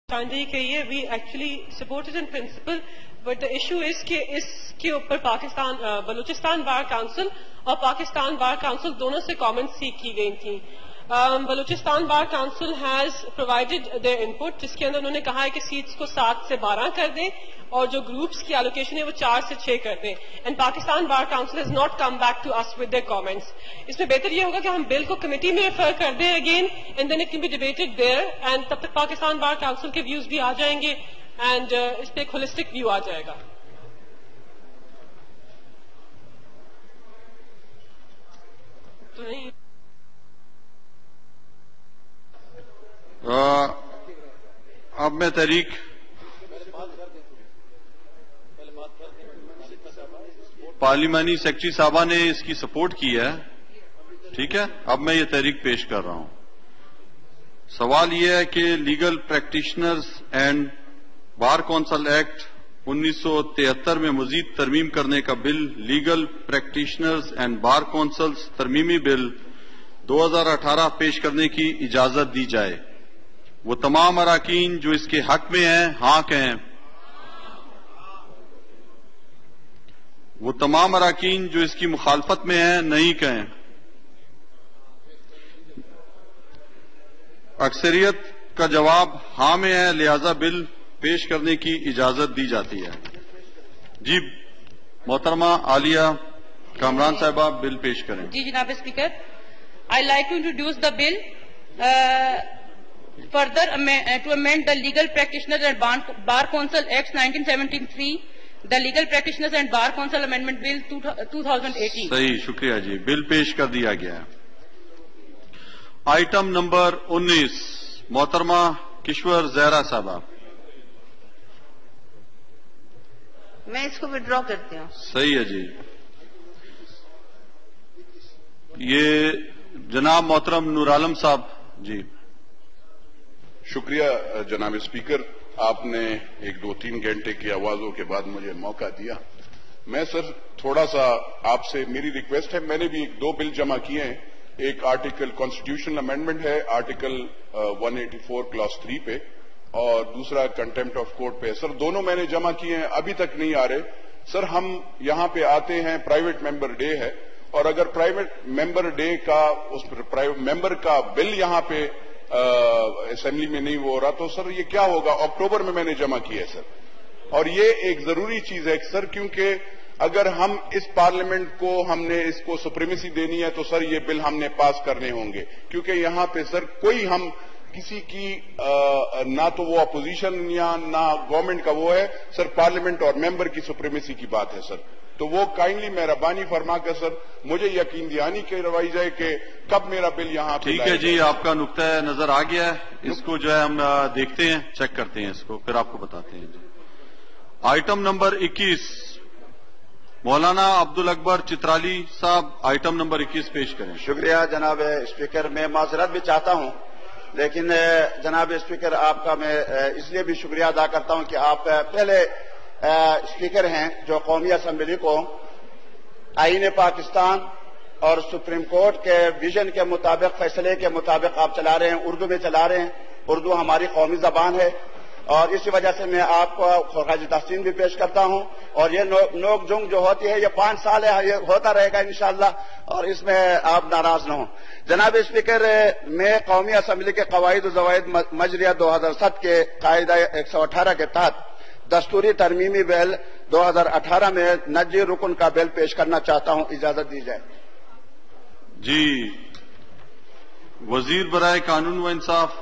نشاندہی کی ہے. We actually support it in principle, but the issue is کہ اس کے اوپر پاکستان بلوچستان بار کاؤنسل اور پاکستان بار کاؤنسل دونوں سے کامنٹ سیک کی گئی تھیں. Balochistan bar council has provided their input, جس کے اندر انہوں نے کہا ہے کہ سیٹس کو 7 سے 12 کر دیں اور جو گروپس کی الوکیشن ہے وہ 4 سے 6 کر دیں. And Pakistan bar council has not come back to us with their comments. اس میں بہتر یہ ہوگا کہ ہم بل کو کمیٹی میں ریفر کر دیں again, and then it can be debated there, اینڈ تب تک پاکستان بار کاؤنسل کے ویوز بھی آ جائیں گے اینڈ اس پہ ایک ہولسٹک ویو آ جائے گا. تو نہیں اب میں تحریک پارلیمانی سیکرٹری صاحبہ نے اس کی سپورٹ کی ہے, ٹھیک ہے. اب میں یہ تحریک پیش کر رہا ہوں. سوال یہ ہے کہ legal practitioners and bar council act 1973 میں مزید ترمیم کرنے کا bill, legal practitioners and bar councils ترمیمی بل 2018 پیش کرنے کی اجازت دی جائے. وہ تمام اراکین جو اس کے حق میں ہیں ہاں کہیں. وہ تمام اراکین جو اس کی مخالفت میں ہیں نہیں کہیں. اکثریت کا جواب ہاں میں ہے, لہذا بل پیش کرنے کی اجازت دی جاتی ہے. جی محترمہ عالیہ کامران صاحبہ بل پیش کریں. جی جناب speaker, I like to introduce the bill further to amend the Legal Practitioners and Bar Council Act 1973, the Legal Practitioners and Bar Council Amendment Bill 2018. صحیح, شکریہ جی. بل پیش کر دیا گیا ہے. آئٹم نمبر 19 محترمہ کشور زہرا صاحبہ. میں اس کو وڈرا کرتی ہوں. صحیح ہے جی. یہ جناب محترم نور عالم صاحب. جی شکریہ جناب اسپیکر, آپ نے 1-2-3 گھنٹے کی آوازوں کے بعد مجھے موقع دیا. میں سر تھوڑا سا آپ سے میری ریکویسٹ ہے, میں نے بھی 2 بل جمع کیے ہیں. ایک آرٹیکل کانسٹیٹیوشنل امینڈمنٹ ہے آرٹیکل 184 کلاس 3 پہ, اور دوسرا کنٹمپٹ آف کورٹ پہ. سر دونوں میں نے جمع کیے ہیں, ابھی تک نہیں آ رہے. سر ہم یہاں پہ آتے ہیں, پرائیویٹ ممبر ڈے ہے, اور اگر پرائیویٹ ممبر ڈے کا اس پرائیویٹ ممبر کا بل یہاں پہ اسمبلی میں نہیں ہو رہا, تو سر یہ کیا ہوگا. اکتوبر میں نے جمع کیا ہے سر, اور یہ ایک ضروری چیز ہے سر, کیونکہ اگر ہم اس پارلیمنٹ کو ہم نے اس کو سپریمیسی دینی ہے تو سر یہ بل ہم نے پاس کرنے ہوں گے, کیونکہ یہاں پہ سر کوئی ہم کسی کی نہ تو وہ اپوزیشن یا نہ گورنمنٹ کا وہ ہے سر, پارلیمنٹ اور ممبر کی سپریمیسی کی بات ہے سر. تو وہ کائنڈلی مہربانی فرما کر سر مجھے یقین دہانی کروائی جائے کہ کب میرا بل یہاں پہ. ٹھیک ہے جی, آپ کا نقطہ نظر آ گیا ہے. اس کو جو ہے ہم دیکھتے ہیں, چیک کرتے ہیں اس کو, پھر آپ کو بتاتے ہیں. جی آئٹم نمبر 21 مولانا عبد الاکبر چترالی صاحب, آئٹم نمبر 21 پیش کریں. شکریہ جناب اسپیکر. میں معذرت بھی چاہتا ہوں, لیکن جناب اسپیکر آپ کا میں اس لیے بھی شکریہ ادا کرتا ہوں کہ آپ پہلے اسپیکر ہیں جو قومی اسمبلی کو آئین پاکستان اور سپریم کورٹ کے ویژن کے مطابق, فیصلے کے مطابق آپ چلا رہے ہیں, اردو میں چلا رہے ہیں. اردو ہماری قومی زبان ہے, اور اسی وجہ سے میں آپ کو خراج تحسین بھی پیش کرتا ہوں. اور یہ نوک جنگ جو ہوتی ہے یہ 5 سال ہے, یہ ہوتا رہے گا انشاءاللہ, اور اس میں آپ ناراض نہ ہوں. جناب اسپیکر, میں قومی اسمبلی کے قواعد و ضوابط مجریہ 2007 کے قاعدہ 118 کے تحت دستوری ترمیمی بل 2018 میں نجی رکن کا بل پیش کرنا چاہتا ہوں, اجازت دی جائے. جی وزیر برائے قانون و انصاف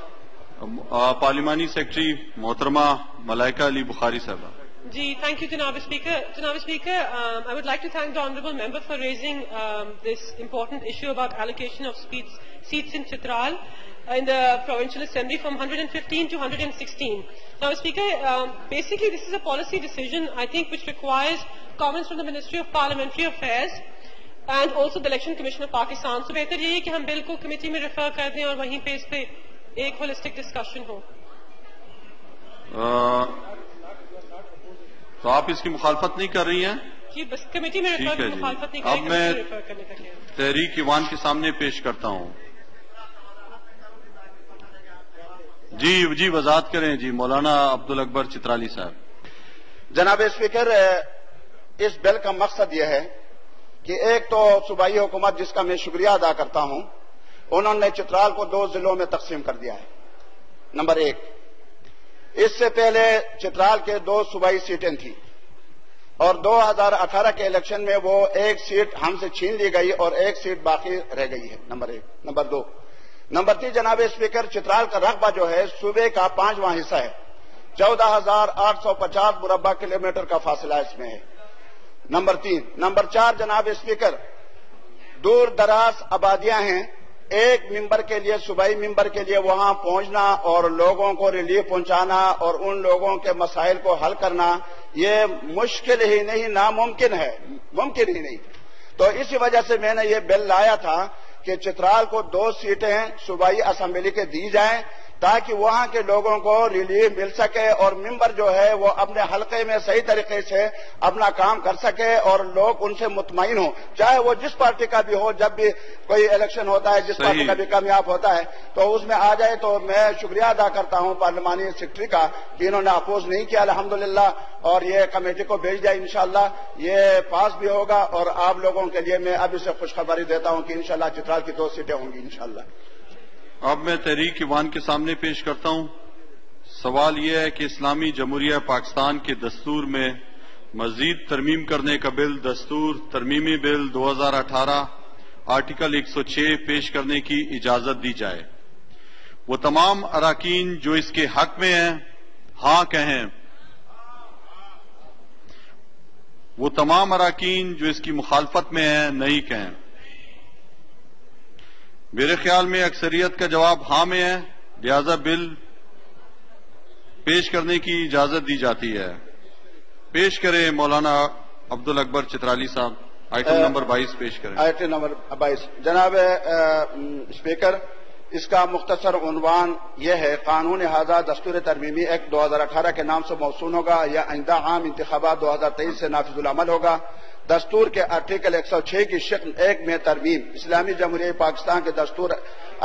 پارلیمانی سیکرٹری محترمہ ملائکہ علی بخاری صاحبہ. جی thank you جناب اسپیکر. جناب speaker, I would like to thank the honourable member for raising this important issue about allocation of seats in Chitral in the provincial assembly from 115 to 116. Now Speaker, basically this is a policy decision I think which requires comments from the Ministry of Parliamentary Affairs and also the Election Commission of Pakistan. So بہتر یہی ہے کہ ہم بل کو committee میں refer کر دیں اور وہیں پہ اس پہ ایک ہولسٹک ڈسکشن ہو. تو آپ اس کی مخالفت نہیں کر رہی ہیں؟ جی بس کمیٹی میں ریفر کی مخالفت نہیں اب کریں, میں ریفر کرنے کا کیا ہے. تحریک ایوان کے سامنے پیش کرتا ہوں. جی وضاحت کریں جی مولانا عبدالاکبر چترالی صاحب. جناب اسپیکر، اس بل کا مقصد یہ ہے کہ ایک تو صوبائی حکومت جس کا میں شکریہ ادا کرتا ہوں، انہوں نے چترال کو 2 ضلعوں میں تقسیم کر دیا ہے. نمبر 1، اس سے پہلے چترال کے 2 صوبائی سیٹیں تھیں اور 2018 کے الیکشن میں وہ 1 سیٹ ہم سے چھین لی گئی اور 1 سیٹ باقی رہ گئی ہے. نمبر 1. نمبر 2، نمبر 3 جناب اسپیکر، چترال کا رقبہ جو ہے صوبے کا 5واں حصہ ہے. 14,850 مربع کلومیٹر کا فاصلہ اس میں ہے. نمبر 3. نمبر 4 جناب اسپیکر، دور دراز آبادیاں ہیں. ایک ممبر کے لیے، صوبائی ممبر کے لیے وہاں پہنچنا اور لوگوں کو ریلیف پہنچانا اور ان لوگوں کے مسائل کو حل کرنا یہ مشکل ہی نہیں، ناممکن ہے، ممکن ہی نہیں. تو اسی وجہ سے میں نے یہ بل لایا تھا کہ چترال کو 2 سیٹیں صوبائی اسمبلی کے دی جائیں تاکہ وہاں کے لوگوں کو ریلیف مل سکے اور ممبر جو ہے وہ اپنے حلقے میں صحیح طریقے سے اپنا کام کر سکے اور لوگ ان سے مطمئن ہوں، چاہے وہ جس پارٹی کا بھی ہو. جب بھی کوئی الیکشن ہوتا ہے، جس پارٹی کا بھی کامیاب ہوتا ہے تو اس میں آ جائے. تو میں شکریہ ادا کرتا ہوں پارلیمانی سیکرٹری کا کہ انہوں نے اپوز نہیں کیا الحمدللہ، اور یہ کمیٹی کو بھیج جائے. انشاءاللہ یہ پاس بھی ہوگا اور آپ لوگوں کے لیے میں ابھی سے خوشخبری دیتا ہوں کہ انشاءاللہ چترال کی 2 سیٹیں ہوں گی انشاءاللہ. اب میں تحریک ایوان کے سامنے پیش کرتا ہوں. سوال یہ ہے کہ اسلامی جمہوریہ پاکستان کے دستور میں مزید ترمیم کرنے کا بل، دستور ترمیمی بل 2018 آرٹیکل 106 پیش کرنے کی اجازت دی جائے. وہ تمام اراکین جو اس کے حق میں ہیں ہاں کہیں، وہ تمام اراکین جو اس کی مخالفت میں ہیں نہیں کہیں. میرے خیال میں اکثریت کا جواب ہاں میں ہے، لہذا بل پیش کرنے کی اجازت دی جاتی ہے. پیش کریں مولانا عبدالاکبر چترالی صاحب. آئٹم نمبر 22 پیش کریں. آئٹم نمبر 22 جناب اسپیکر، اس کا مختصر عنوان یہ ہے: قانون ہذا دستور ترمیمی ایکٹ 2018 کے نام سے موسوم ہوگا یا آئندہ عام انتخابات 2023 سے نافذ العمل ہوگا. دستور کے آرٹیکل 106 کی شکل 1 میں ترمیم. اسلامی جمہوریہ پاکستان کے دستور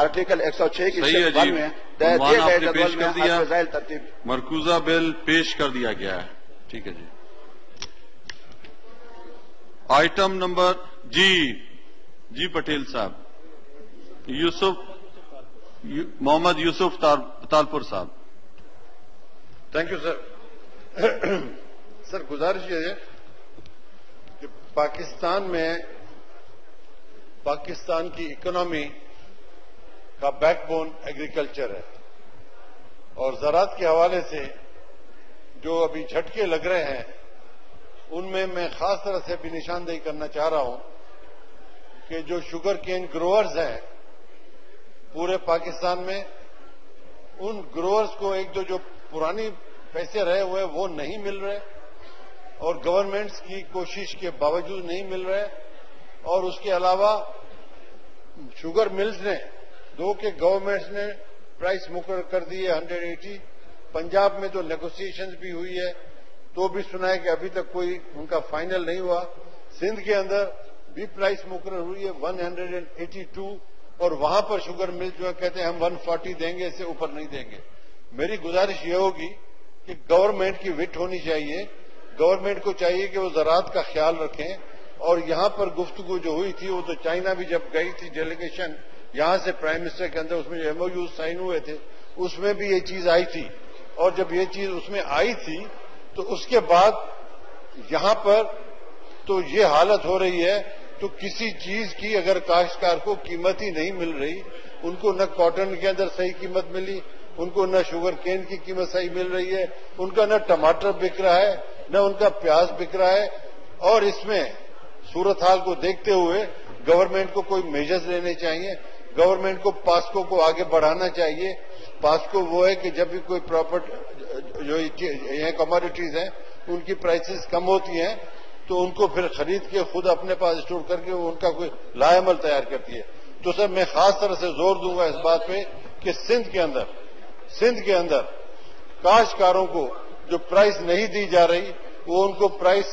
آرٹیکل 106 کی شکل 1 میں دیے گئے جدول میں ذیل ترتیب مرکوزہ بل پیش کر دیا گیا ہے. ٹھیک ہے جی. آئٹم نمبر جی پٹیل صاحب. محمد یوسف تالپور صاحب. Thank you sir. سر گزارش یہ ہے کہ پاکستان کی اکنامی کا بیک بون ایگریکلچر ہے اور زراعت کے حوالے سے جو ابھی جھٹکے لگ رہے ہیں ان میں خاص طرح سے بھی نشاندہی کرنا چاہ رہا ہوں کہ جو شوگر کین گروورز ہیں پورے پاکستان میں، ان گروورز کو ایک دو جو پرانی پیسے رہے ہوئے وہ نہیں مل رہے اور گورنمنٹس کی کوشش کے باوجود نہیں مل رہے. اور اس کے علاوہ شوگر ملز نے گورنمنٹس نے پرائس مقرر کر دی ہے 180. پنجاب میں تو نیگوسیشنز بھی ہوئی ہے تو بھی سنا ہے کہ ابھی تک کوئی ان کا فائنل نہیں ہوا. سندھ کے اندر بھی پرائس مقرر ہوئی ہے 182 اور وہاں پر شوگر مل جو ہے کہتے ہیں ہم 140 دیں گے، اس سے اوپر نہیں دیں گے. میری گزارش یہ ہوگی کہ گورنمنٹ کی وٹ ہونی چاہیے. گورنمنٹ کو چاہیے کہ وہ زراعت کا خیال رکھیں. اور یہاں پر گفتگو جو ہوئی تھی وہ تو چائنا بھی جب گئی تھی ڈیلیگیشن یہاں سے پرائم منسٹر کے اندر، اس میں جو ایم او یو سائن ہوئے تھے اس میں بھی یہ چیز آئی تھی. اور جب یہ چیز اس میں آئی تھی تو اس کے بعد یہاں پر تو یہ حالت ہو رہی ہے تو کسی چیز کی اگر کاشتکار کو قیمت ہی نہیں مل رہی، ان کو نہ کاٹن کے اندر صحیح قیمت ملی، ان کو نہ شوگر کین کی قیمت صحیح مل رہی ہے، ان کا نہ ٹماٹر بک رہا ہے نہ ان کا پیاز بک رہا ہے. اور اس میں صورتحال کو دیکھتے ہوئے گورنمنٹ کو کوئی میجرز لینے چاہیے. گورنمنٹ کو پاسکو کو آگے بڑھانا چاہیے. پاسکو وہ ہے کہ جب بھی کوئی جو یہ کموڈیٹیز ہیں ان کی پرائسز کم ہوتی ہیں تو ان کو پھر خرید کے خود اپنے پاس اسٹور کر کے ان کا کوئی لا عمل تیار کرتی ہے. تو سر میں خاص طرح سے زور دوں گا اس بات پہ کہ سندھ کے اندر کاشتکاروں کو جو پرائس نہیں دی جا رہی وہ ان کو پرائس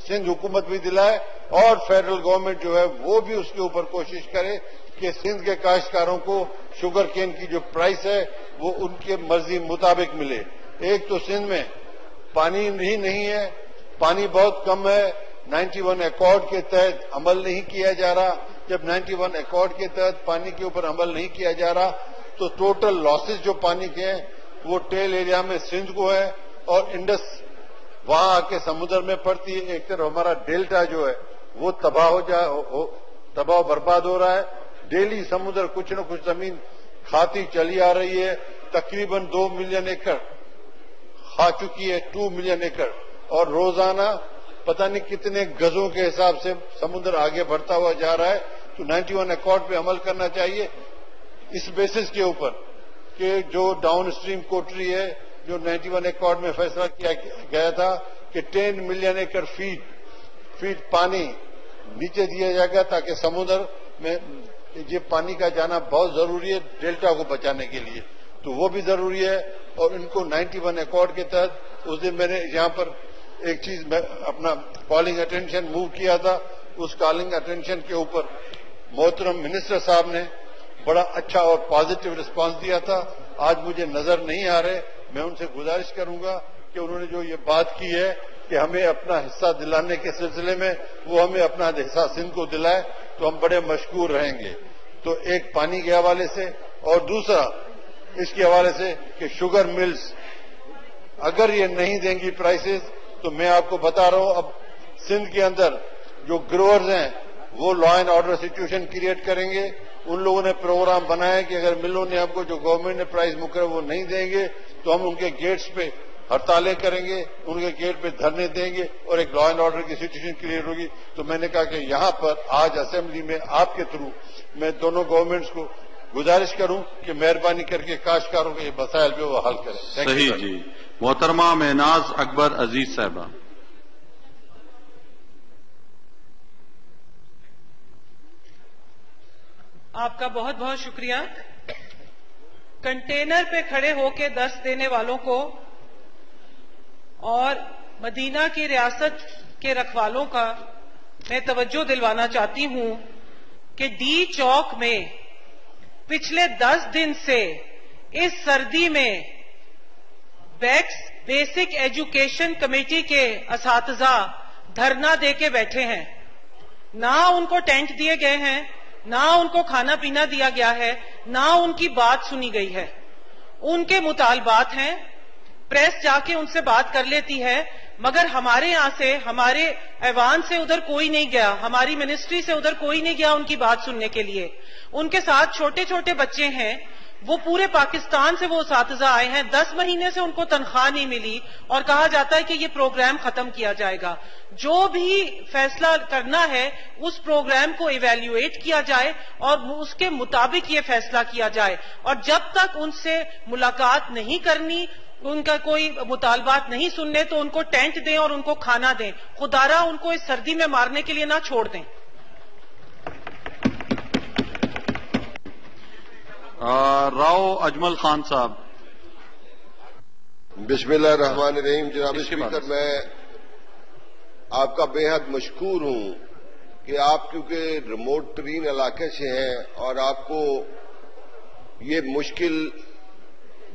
سندھ حکومت بھی دلائے اور فیڈرل گورنمنٹ جو ہے وہ بھی اس کے اوپر کوشش کرے کہ سندھ کے کاشتکاروں کو شوگر کین کی جو پرائس ہے وہ ان کے مرضی مطابق ملے. ایک تو سندھ میں پانی ہی نہیں ہے, پانی بہت کم ہے, 91 ایکارڈ کے تحت عمل نہیں کیا جا رہا. جب 91 ایکارڈ کے تحت پانی کے اوپر عمل نہیں کیا جا رہا تو ٹوٹل لاسز جو پانی کے ہیں وہ ٹیل ایریا میں سندھ کو ہے اور انڈس وہاں آ کے سمندر میں پڑتی ہے. ایک طرف ہمارا ڈیلٹا جو ہے وہ تباہ برباد ہو رہا ہے. ڈیلی سمندر کچھ نہ کچھ زمین کھاتی چلی آ رہی ہے. تقریباً 2 ملین ایکڑ کھا چکی ہے, 2 ملین ایکڑ, اور روزانہ پتہ نہیں کتنے گزوں کے حساب سے سمندر آگے بڑھتا ہوا جا رہا ہے. تو 91 ایکارڈ پہ عمل کرنا چاہیے اس بیسس کے اوپر کہ جو ڈاؤن اسٹریم کوٹری ہے, جو 91 ایکارڈ میں فیصلہ کیا گیا تھا کہ 10 ملین ایکڑ فیٹ پانی نیچے دیا جائے گا تاکہ سمندر میں یہ پانی کا جانا بہت ضروری ہے ڈیلٹا کو بچانے کے لیے, تو وہ بھی ضروری ہے. اور ان کو 91 ایکارڈ کے تحت اس دن میں نے یہاں پر ایک چیز میں اپنا کالنگ اٹینشن موو کیا تھا. اس کالنگ اٹینشن کے اوپر محترم منسٹر صاحب نے بڑا اچھا اور پازیٹو رسپانس دیا تھا. آج مجھے نظر نہیں آ رہے. میں ان سے گزارش کروں گا کہ انہوں نے جو یہ بات کی ہے کہ ہمیں اپنا حصہ دلانے کے سلسلے میں وہ ہمیں اپنا حصہ سندھ کو دلائے تو ہم بڑے مشکور رہیں گے. تو ایک پانی کے حوالے سے, اور دوسرا اس کے حوالے سے کہ شوگر ملز اگر یہ نہیں دیں گی پرائسز تو میں آپ کو بتا رہا ہوں اب سندھ کے اندر جو گروورز ہیں وہ law and order situation create کریں گے. ان لوگوں نے پروگرام بنایا کہ اگر ملوں نے آپ کو جو گورنمنٹ نے پرائز مقرر وہ نہیں دیں گے تو ہم ان کے گیٹس پہ ہڑتالیں کریں گے, ان کے گیٹ پہ دھرنے دیں گے اور ایک لا اینڈ آرڈر کی سچویشن کریٹ ہوگی. تو میں نے کہا کہ یہاں پر آج اسمبلی میں آپ کے تھرو میں دونوں گورنمنٹس کو گزارش کروں کہ مہربانی کر کے کاشتکاروں کے یہ مسائل پہ وہ حل کریں. صحیح جی. محترمہ مہناز اکبر عزیز صاحبہ. آپ کا بہت بہت شکریہ. کنٹینر پہ کھڑے ہو کے دست دینے والوں کو اور مدینہ کی ریاست کے رکھوالوں کا میں توجہ دلوانا چاہتی ہوں کہ ڈی چوک میں پچھلے 10 دن سے اس سردی میں بیسک ایجوکیشن کمیٹی کے اساتذہ دھرنا دے کے بیٹھے ہیں. نہ ان کو ٹینٹ دیے گئے ہیں, نہ ان کو کھانا پینا دیا گیا ہے, نہ ان کی بات سنی گئی ہے. ان کے مطالبات ہیں, پریس جا کے ان سے بات کر لیتی ہے, مگر ہمارے یہاں سے, ہمارے ایوان سے ادھر کوئی نہیں گیا, ہماری منسٹری سے ادھر کوئی نہیں گیا ان کی بات سننے کے لیے. ان کے ساتھ چھوٹے چھوٹے بچے ہیں, وہ پورے پاکستان سے وہ اساتذہ آئے ہیں. 10 مہینے سے ان کو تنخواہ نہیں ملی اور کہا جاتا ہے کہ یہ پروگرام ختم کیا جائے گا. جو بھی فیصلہ کرنا ہے اس پروگرام کو ایویلیویٹ کیا جائے اور اس کے مطابق یہ فیصلہ کیا جائے. اور جب تک ان سے ملاقات نہیں کرنی, ان کا کوئی مطالبات نہیں سننے, تو ان کو ٹینٹ دیں اور ان کو کھانا دیں. خدارا ان کو اس سردی میں مارنے کے لیے نہ چھوڑ دیں. راؤ اجمل خان صاحب. بسم اللہ الرحمن الرحیم. جناب اسپیکر, میں آپ کا بے حد مشکور ہوں کہ آپ کیونکہ ریموٹ ترین علاقے سے ہیں اور آپ کو یہ مشکل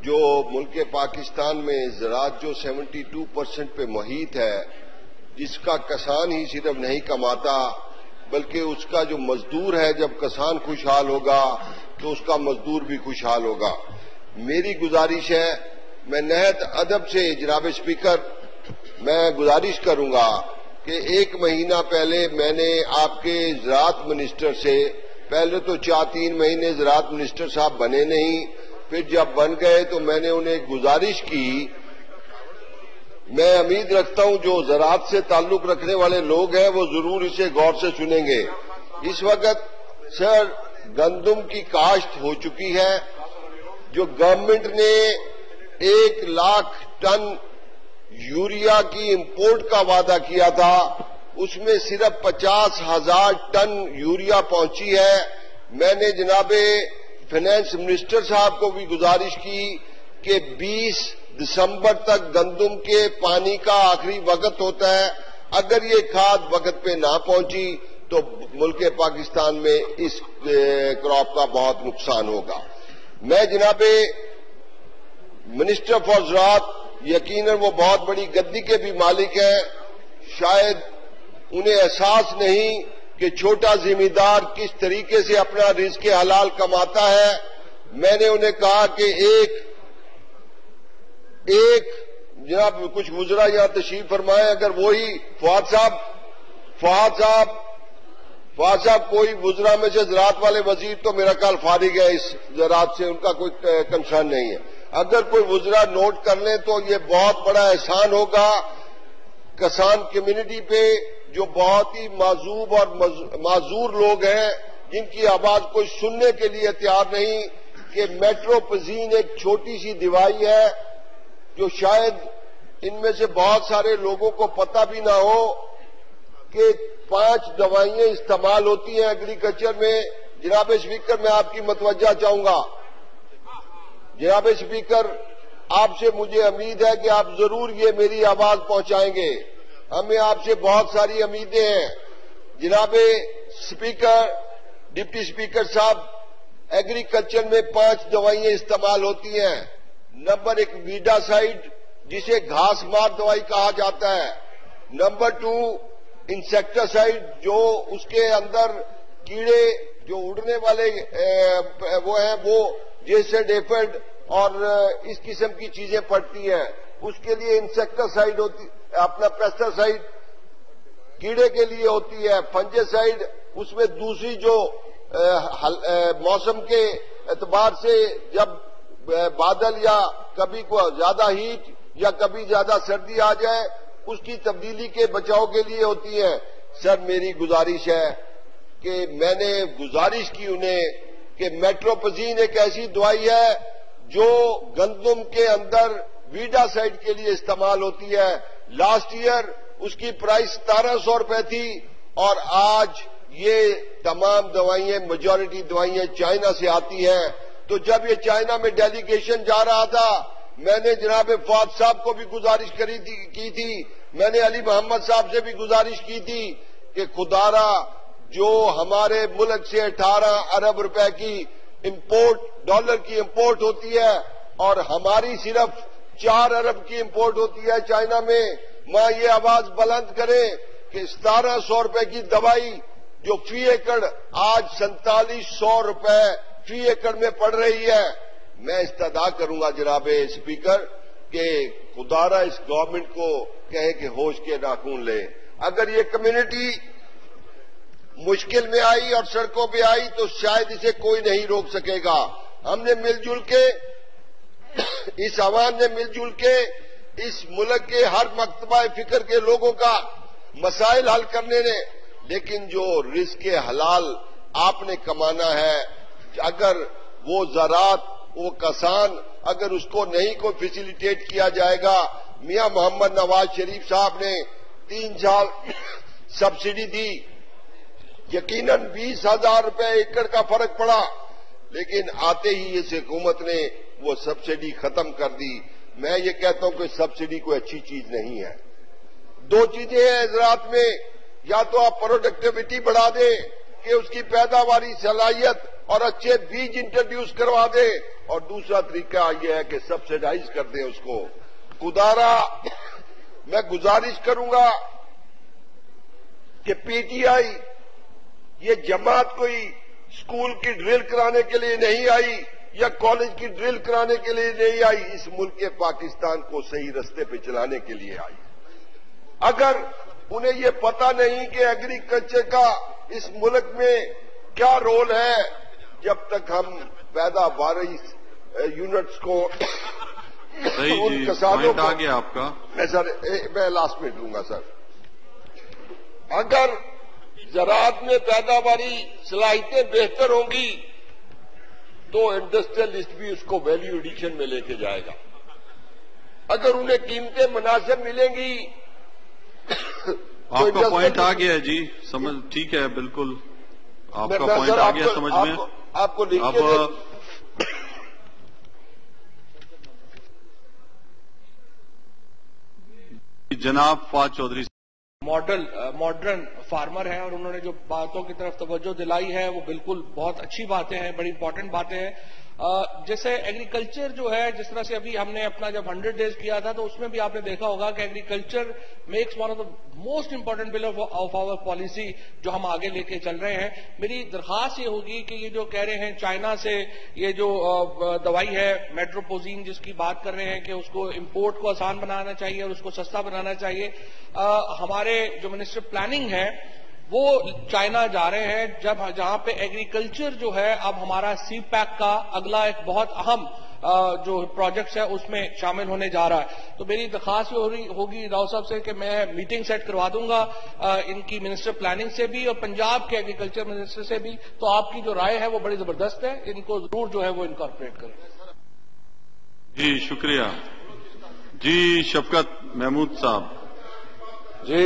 جو ملک پاکستان میں زراعت جو 72% پہ محیط ہے, جس کا کسان ہی صرف نہیں کماتا بلکہ اس کا جو مزدور ہے, جب کسان خوشحال ہوگا تو اس کا مزدور بھی خوشحال ہوگا. میری گزارش ہے, میں نہایت ادب سے جناب اسپیکر میں گزارش کروں گا کہ 1 مہینہ پہلے میں نے آپ کے زراعت منسٹر سے, پہلے تو 4-3 مہینے زراعت منسٹر صاحب بنے نہیں, پھر جب بن گئے تو میں نے انہیں گزارش کی. میں امید رکھتا ہوں جو زراعت سے تعلق رکھنے والے لوگ ہیں وہ ضرور اسے غور سے سنیں گے. اس وقت سر گندم کی کاشت ہو چکی ہے. جو گورنمنٹ نے 1 لاکھ ٹن یوریا کی امپورٹ کا وعدہ کیا تھا, اس میں صرف 50,000 ٹن یوریا پہنچی ہے. میں نے جناب فائنانس منسٹر صاحب کو بھی گزارش کی کہ 20 دسمبر تک گندم کے پانی کا آخری وقت ہوتا ہے. اگر یہ کھاد وقت پہ نہ پہنچی تو ملک پاکستان میں اس کراپ کا بہت نقصان ہوگا. میں جناب منسٹر فار زراعت یقیناً وہ بہت بڑی گدی کے بھی مالک ہیں. شاید انہیں احساس نہیں کہ چھوٹا زمیندار کس طریقے سے اپنا رزق حلال کماتا ہے. میں نے انہیں کہا کہ ایک جناب کچھ وزراء یہاں تشریف فرمائیں, اگر وہی فواد صاحب کوئی وزراء میں سے زراعت والے وزیر تو میرا خیال فارغ ہے اس زراعت سے, ان کا کوئی کنسرن نہیں ہے. اگر کوئی وزراء نوٹ کر لیں تو یہ بہت بڑا احسان ہوگا کسان کمیونٹی پہ, جو بہت ہی معذوب اور معذور لوگ ہیں جن کی آواز کوئی سننے کے لیے تیار نہیں, کہ میٹروپزین ایک چھوٹی سی دوائی ہے جو شاید ان میں سے بہت سارے لوگوں کو پتہ بھی نہ ہو کہ 5 دوائیں استعمال ہوتی ہیں ایگریکلچر میں. جناب اسپیکر, میں آپ کی متوجہ چاہوں گا. جناب اسپیکر, آپ سے مجھے امید ہے کہ آپ ضرور یہ میری آواز پہنچائیں گے. ہمیں آپ سے بہت ساری امیدیں ہیں. جناب اسپیکر, ڈپٹی اسپیکر صاحب, ایگریکلچر میں 5 دوائیں استعمال ہوتی ہیں. نمبر 1 ویڈا سائڈ, جسے گھاس مار دوائی کہا جاتا ہے. نمبر 2 انسیکٹاسائڈ, جو اس کے اندر کیڑے جو اڑنے والے وہ ہیں, وہ جیسے ڈیفڈ اور اس قسم کی چیزیں پڑتی ہیں, اس کے لیے انسیکٹاسائڈ ہوتی, اپنا پیسٹاسائڈ کیڑے کے لیے ہوتی ہے. فنجیسائڈ اس میں دوسری جو موسم کے اعتبار سے جب بادل یا کبھی کو زیادہ ہیٹ یا کبھی زیادہ سردی آ جائے اس کی تبدیلی کے بچاؤ کے لیے ہوتی ہے. سر, میری گزارش ہے کہ میں نے گزارش کی انہیں کہ میٹروپزین ایک ایسی دوائی ہے جو گندم کے اندر ویڈا سائڈ کے لیے استعمال ہوتی ہے. لاسٹ ایئر اس کی پرائس 1700 روپے تھی اور آج یہ تمام دوائیں, میجورٹی دوائیں چائنا سے آتی ہیں. تو جب یہ چائنا میں ڈیلیگیشن جا رہا تھا, میں نے جناب فواد صاحب کو بھی گزارش کی تھی, میں نے علی محمد صاحب سے بھی گزارش کی تھی کہ خدارا جو ہمارے ملک سے 18 ارب روپے کی امپورٹ, ڈالر کی امپورٹ ہوتی ہے اور ہماری صرف 4 ارب کی امپورٹ ہوتی ہے چائنا میں, ماں یہ آواز بلند کریں کہ 1700 روپے کی دوائی جو فی ایکڑ آج 4700 روپے فی ایکڑ میں پڑ رہی ہے. میں استدعا کروں گا جناب اسپیکر کہ خدارا اس گورنمنٹ کو کہے کہ ہوش کے ناخن لے. اگر یہ کمیونٹی مشکل میں آئی اور سڑکوں پہ آئی تو شاید اسے کوئی نہیں روک سکے گا. ہم نے مل جل کے, اس عوام نے مل جل کے اس ملک کے ہر مکتبہ فکر کے لوگوں کا مسائل حل کرنے نے, لیکن جو رزق حلال آپ نے کمانا ہے, اگر وہ زراعت, وہ کسان, اگر اس کو نہیں کو فیسیلیٹیٹ کیا جائے گا. میاں محمد نواز شریف صاحب نے 3 سال سبسڈی دی, یقیناً 20,000 روپے ایکڑ کا فرق پڑا, لیکن آتے ہی اس حکومت نے وہ سبسڈی ختم کر دی. میں یہ کہتا ہوں کہ سبسڈی کوئی اچھی چیز نہیں ہے. 2 چیزیں ہیں زراعت میں, یا تو آپ پروڈکٹیوٹی بڑھا دیں کہ اس کی پیداواری صلاحیت اور اچھے بیج انٹروڈیوس کروا دیں, اور دوسرا طریقہ یہ ہے کہ سبسڈائز کر دیں اس کو. خدارا میں گزارش کروں گا کہ پی ٹی آئی یہ جماعت کوئی اسکول کی ڈرل کرانے کے لیے نہیں آئی یا کالج کی ڈرل کرانے کے لیے نہیں آئی, اس ملک کے پاکستان کو صحیح رستے پہ چلانے کے لیے آئی. اگر انہیں یہ پتہ نہیں کہ ایگریکلچر کا اس ملک میں کیا رول ہے, جب تک ہم پیداواری یونٹس کو ان کسانوں کو, آگے آپ کا میں لاسٹ میں دوں گا سر, اگر زراعت میں پیداواری صلاحیتیں بہتر ہوں گی تو انڈسٹریلسٹ بھی اس کو ویلیو ایڈیشن میں لے کے جائے گا. اگر انہیں قیمتیں مناسب ملیں گی. آپ کا پوائنٹ آ گیا ہے جی, سمجھ ٹھیک ہے, بالکل آپ کا پوائنٹ آ گیا سمجھ میں. آپ کو اب جناب فواد چودھری. ماڈرن فارمر ہیں اور انہوں نے جو باتوں کی طرف توجہ دلائی ہے وہ بالکل بہت اچھی باتیں ہیں, بڑی امپورٹنٹ باتیں ہیں. جیسے ایگریکلچر جو ہے, جس طرح سے ابھی ہم نے اپنا جب 100 ڈیز کیا تھا تو اس میں بھی آپ نے دیکھا ہوگا کہ agriculture makes one of the most important pillar of our policy جو ہم آگے لے کے چل رہے ہیں. میری درخواست یہ ہوگی کہ یہ جو کہہ رہے ہیں چائنا سے یہ جو دوائی ہے میٹروپوزین جس کی بات کر رہے ہیں کہ اس کو امپورٹ کو آسان بنانا چاہیے اور اس کو سستا بنانا چاہیے, ہمارے جو منسٹر پلاننگ ہے وہ چائنا جا رہے ہیں جہاں پہ ایگریکلچر جو ہے اب ہمارا سی پیک کا اگلا ایک بہت اہم جو پروجیکٹس ہے اس میں شامل ہونے جا رہا ہے. تو میری درخواست ہوگی راؤ صاحب سے کہ میں میٹنگ سیٹ کروا دوں گا ان کی منسٹر پلاننگ سے بھی اور پنجاب کے ایگریکلچر منسٹر سے بھی, تو آپ کی جو رائے ہے وہ بڑی زبردست ہے, ان کو ضرور جو ہے وہ انکارپوریٹ کریں. جی شکریہ. جی شفقت محمود صاحب. جی